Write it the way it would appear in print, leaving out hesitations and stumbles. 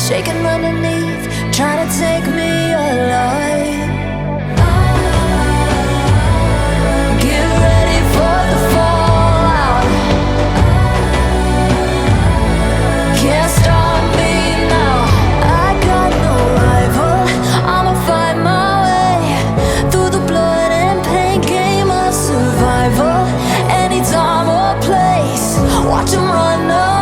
shaking underneath, trying to take me alive. Get ready for the fallout. Can't stop me now. I got no rival. I'ma fight my way through the blood and pain, game of survival. Any time or place, watch 'em run away.